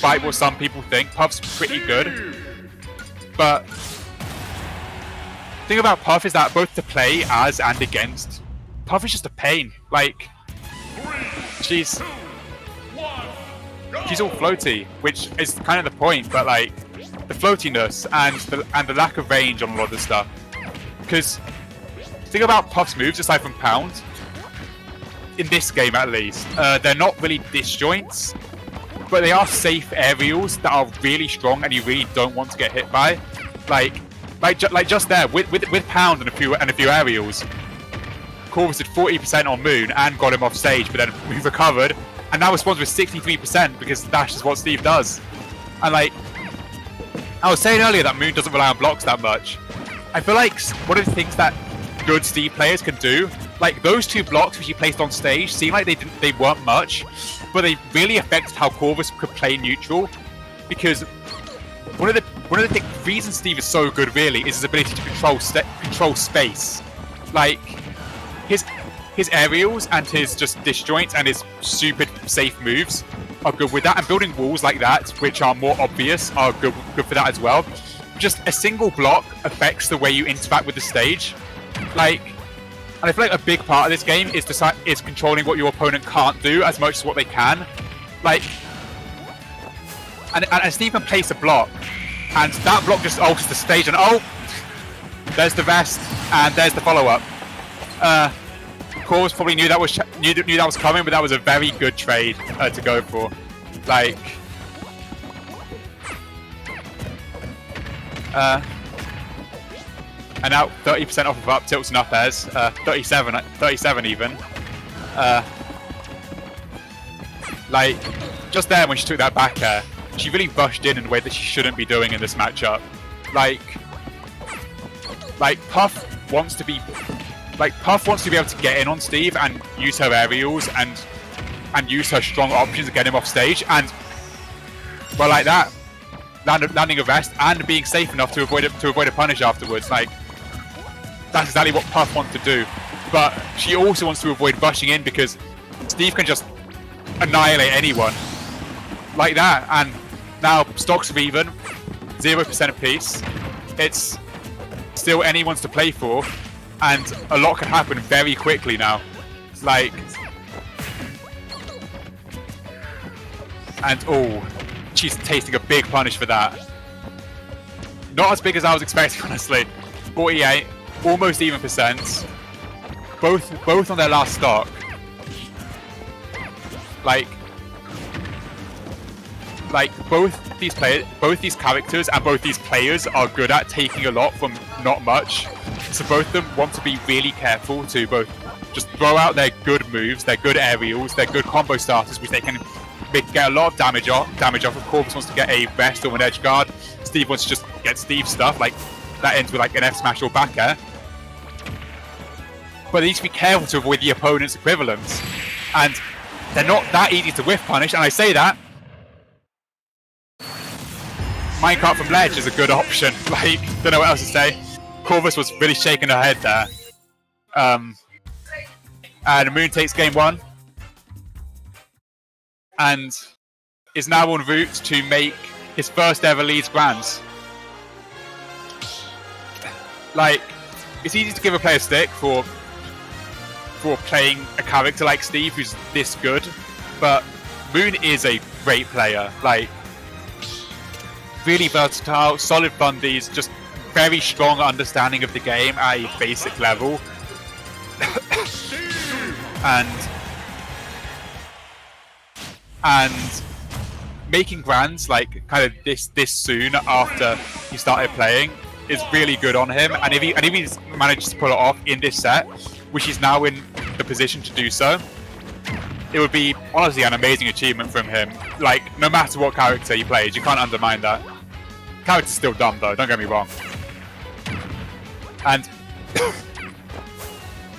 despite what some people think, Puff's pretty good. But the thing about Puff is that both to play as and against, Puff is just a pain. Like, she's all floaty, which is kind of the point, but like, the floatiness and the lack of range on a lot of the stuff. Because the thing about Puff's moves, aside from Pound, in this game at least, they're not really disjoints, but they are safe aerials that are really strong and you really don't want to get hit by. Like just there with Pound and a few aerials, Corvus did 40% on Moon and got him off stage, but then we recovered, and now responds with 63% because that's just what Steve does. And like I was saying earlier, that Moon doesn't rely on blocks that much. I feel like one of the things that good Steve players can do, like those 2 blocks which he placed on stage, seem like they weren't much, but they really affected how Corvus could play neutral. Because one of the reasons Steve is so good really is his ability to control space. Like his aerials and his just disjoints and his super safe moves are good with that, and building walls like that, which are more obvious, are good for that as well. Just a single block affects the way you interact with the stage. Like, and I feel like a big part of this game is controlling what your opponent can't do as much as what they can. Like, and Steve can place a block, and that block just alters the stage, and oh, there's the vest, and there's the follow-up. Corvus probably knew that was coming, but that was a very good trade to go for. Like, and now 30% off of up tilts and up airs, 37 even. Like, just there when she took that back air, she really rushed in a way that she shouldn't be doing in this matchup. Like Puff wants to be able to get in on Steve and use her aerials and use her strong options to get him off stage, and well, like that, landing a vest and being safe enough to avoid a punish afterwards. Like, that's exactly what Puff wants to do, but she also wants to avoid rushing in because Steve can just annihilate anyone like that. And now stocks are even, 0% apiece. It's still anyone's to play for. And a lot can happen very quickly now. Like, and oh, she's tasting a big punish for that. Not as big as I was expecting, honestly. 48, almost even percent. Both on their last stock. Like both these characters and both these players are good at taking a lot from not much. So both of them want to be really careful to both just throw out their good moves, their good aerials, their good combo starters, which they can get a lot of damage off. Of Corvus wants to get a vest or an edge guard. Steve wants to just get Steve stuff, like that ends with like an F smash or back air. But they need to be careful to avoid the opponent's equivalents. And they're not that easy to whiff punish, and I say that. Minecart from ledge is a good option. Like, don't know what else to say. Corvus was really shaking her head there. And Moon takes game 1. And is now en route to make his first ever Leeds Grands. Like, it's easy to give a player stick for playing a character like Steve who's this good, but Moon is a great player. Like, really versatile, solid fundies, just very strong understanding of the game at a basic level. and making grands like kind of this soon after he started playing is really good on him, and if he's managed to pull it off in this set, which he's now in the position to do so, it would be honestly an amazing achievement from him. Like, no matter what character he plays, you can't undermine that. Character's still dumb though, don't get me wrong. And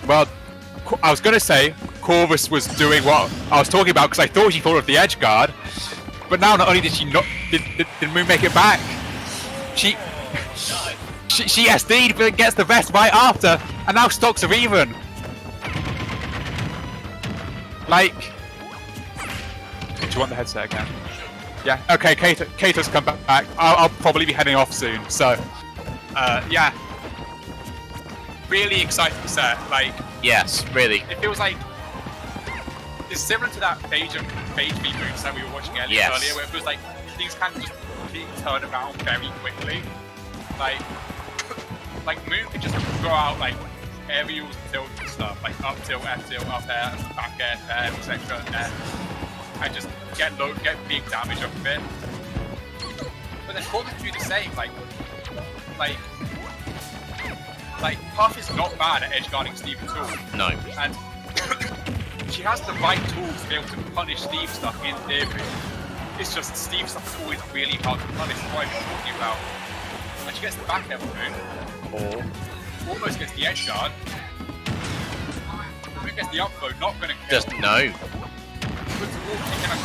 well, I was gonna say Corvus was doing what I was talking about because I thought she thought of the edge guard, but now not only did she not did Moon make it back, she SD'd but gets the vest right after, and now stocks are even. Like, do you want the headset again? Yeah. Okay. Kato's come back. I'll probably be heading off soon. So, yeah. Really exciting set. Like. Yes, really. It feels like it's similar to that Phage v Moons that we were watching earlier, where it feels like things can just completely turn around very quickly. Like Moon could just throw out like aerials, tilt and stuff, like up tilt, F tilt, up air, back air, etc. And just get big damage off of it. But then Corvus can do the same. Like Puff is not bad at edge guarding Steve at all. No. And she has the right tools to be able to punish Steve stuff in theory. It's just Steve stuff is always really hard to punish. That's what I've been talking about. And she gets the back air Moon. Almost gets the edge guard. Moon gets the up throw, not gonna kill. Just no.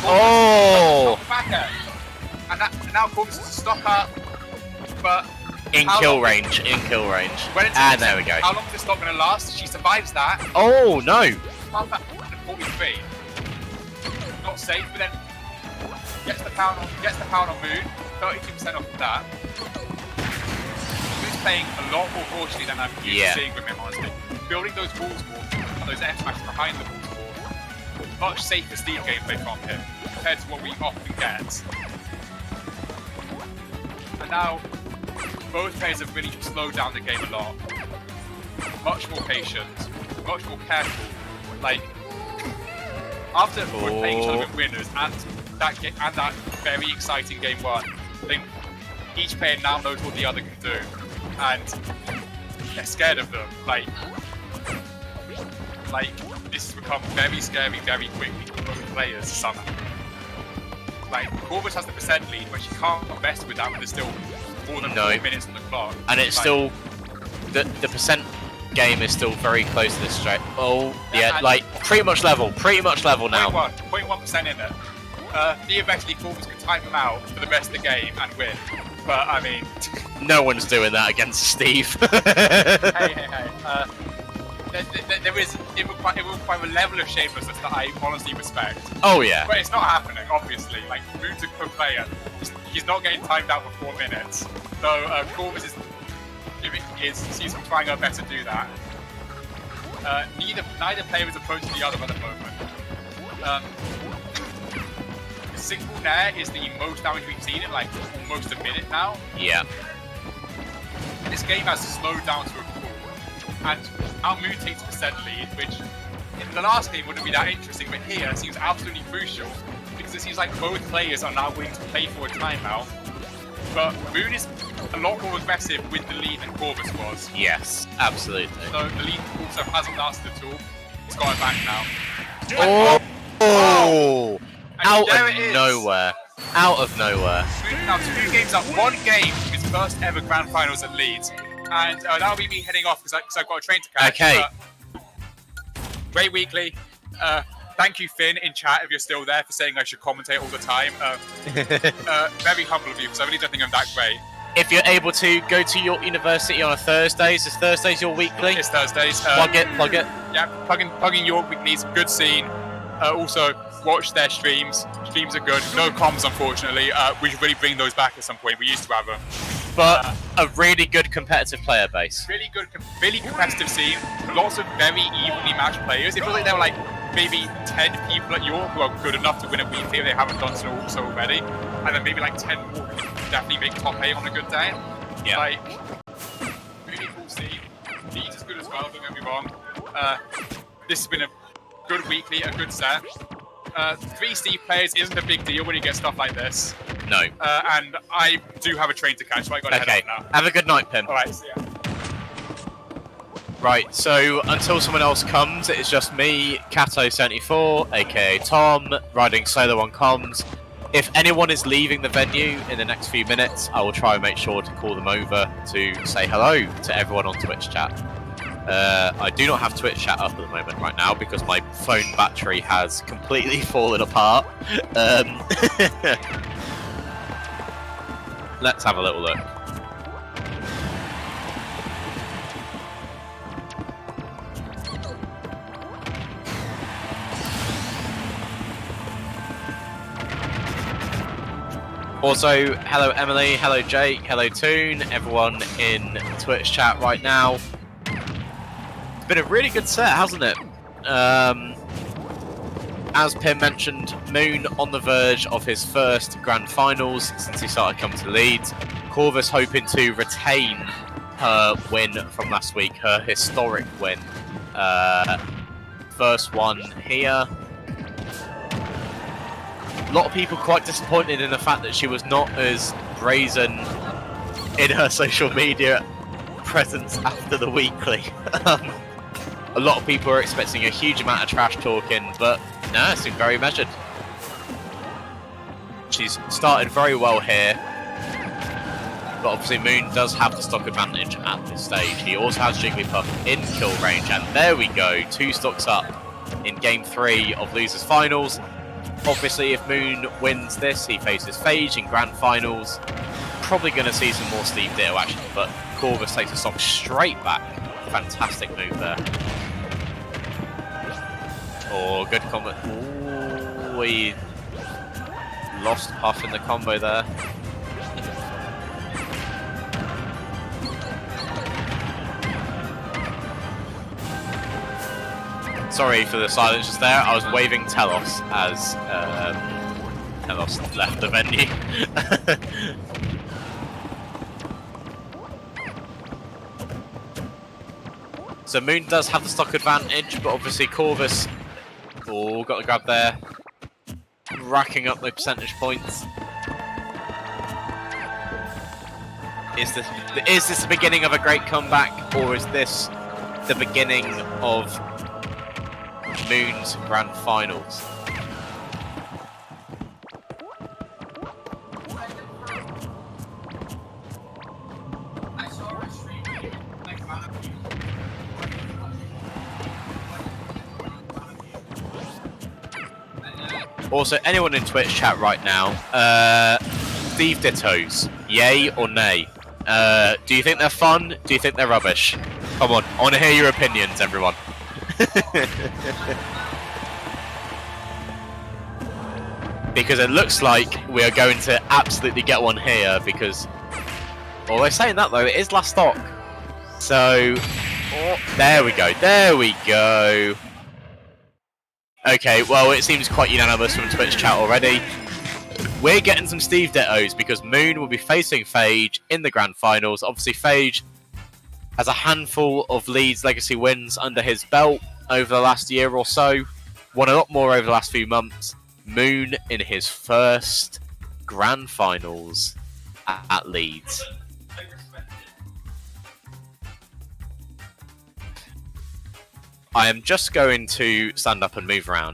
Oh! Back air. And now Corvus is to stop her. But in kill range. And there we go. How long is this not going to last? She survives that. Oh no! 43. Not safe, but then gets the pound on Moon. 32% off of that. Moon's playing a lot more cautiously than I'm used to seeing from him, honestly. Building those walls more, and those F smashes behind the walls more. Much safer Steve gameplay from him compared to what we often get. And now both players have really slowed down the game a lot. Much more patient, much more careful. Like after we're playing each other with winners and that very exciting game one, I think each player now knows what the other can do, and they're scared of them. Like this has become very scary very quickly for both players somehow. Like Corvus has the percent lead, but she can't mess with that when there's still more than 4 minutes on the clock. And it's still the percent game is still very close to this straight. Oh yeah, like pretty much level now. 0.1% in it. Theoretically, Corvus can time them out for the rest of the game and win. But I mean, no one's doing that against Steve. hey. It will require a level of shamelessness that I honestly respect. Oh yeah. But it's not happening, obviously. Like, Moon's a good player. He's not getting timed out for 4 minutes. So Corvus seems trying her best to do that. Neither player is approaching the other at the moment. The single nair is the most damage we've seen in like almost a minute now. Yeah. This game has slowed down to a crawl. And our Moon takes a percent lead, which in the last game wouldn't be that interesting, but here it seems absolutely crucial because it seems like both players are now willing to play for a timeout. But Moon is a lot more aggressive with the lead than Corvus was. Yes, absolutely. So the lead also hasn't lasted at all. It's got it back now. Oh! Out of nowhere. Moon now 2 games up, 1 game from his first ever Grand Finals at Leeds. And that'll be me heading off because I've got a train to catch. Okay. Great weekly. Thank you, Finn, in chat, if you're still there, for saying I should commentate all the time. Very humble of you, because I really don't think I'm that great. If you're able to go to your university on a Thursdays, is Thursdays your weekly? It's Thursdays. Plug it. Yeah, plugging York weeklies, good scene. Also, watch their streams. Streams are good. No comms, unfortunately. We should really bring those back at some point. We used to have them. But a really good competitive player base. Really good, really competitive scene. Lots of very evenly matched players. It feels like there were like maybe 10 people at York who are good enough to win a weekly if they haven't done so already. And then maybe like 10 more who can definitely make top 8 on a good day. Yeah. Like, really cool scene. Leeds is good as well, don't get me wrong. This has been a good weekly, a good set. 3 Steve players isn't a big deal when you get stuff like this. No. And I do have a train to catch, so I got to head off now. Have a good night, Pim. Alright, see ya. Right, so until someone else comes, it's just me, Cato74, aka Tom, riding solo on comms. If anyone is leaving the venue in the next few minutes, I will try and make sure to call them over to say hello to everyone on Twitch chat. I do not have Twitch chat up at the moment right now because my phone battery has completely fallen apart. Let's have a little look. Also, hello Emily, hello Jake, hello Toon, everyone in Twitch chat right now. It's been a really good set, hasn't it? As Pim mentioned, Moon on the verge of his first grand finals since he started coming to Leeds. Corvus hoping to retain her win from last week, her historic win. First one here. A lot of people quite disappointed in the fact that she was not as brazen in her social media presence after the weekly. A lot of people are expecting a huge amount of trash talking, but no, it's been very measured. She's started very well here, but obviously Moon does have the stock advantage at this stage. He also has Jigglypuff in kill range, and there we go, 2 stocks up in Game 3 of Losers Finals. Obviously, if Moon wins this, he faces Phage in Grand Finals. Probably going to see some more Steve Ditto action, but Corvus takes a stock straight back. Fantastic move there. Oh, good combo. Ooh, he lost Puff in the combo there. Sorry for the silence just there. I was waving Telos as Telos left the venue. So Moon does have the stock advantage, but obviously Corvus, oh, got the grab there, racking up the percentage points. Is this the beginning of a great comeback, or is this the beginning of Moon's Grand Finals? Also, anyone in Twitch chat right now, Steve Dittos, yay or nay? Do you think they're fun? Do you think they're rubbish? Come on, I want to hear your opinions, everyone. Because it looks like we are going to absolutely get one here, because, well, they're saying that though, it is last stock. So, oh, there we go. Okay, well, it seems quite unanimous from Twitch chat already. We're getting some Steve Dittos because Moon will be facing Phage in the Grand Finals. Obviously, Phage has a handful of Leeds Legacy wins under his belt over the last year or so. Won a lot more over the last few months. Moon in his first Grand Finals at Leeds. I am just going to stand up and move around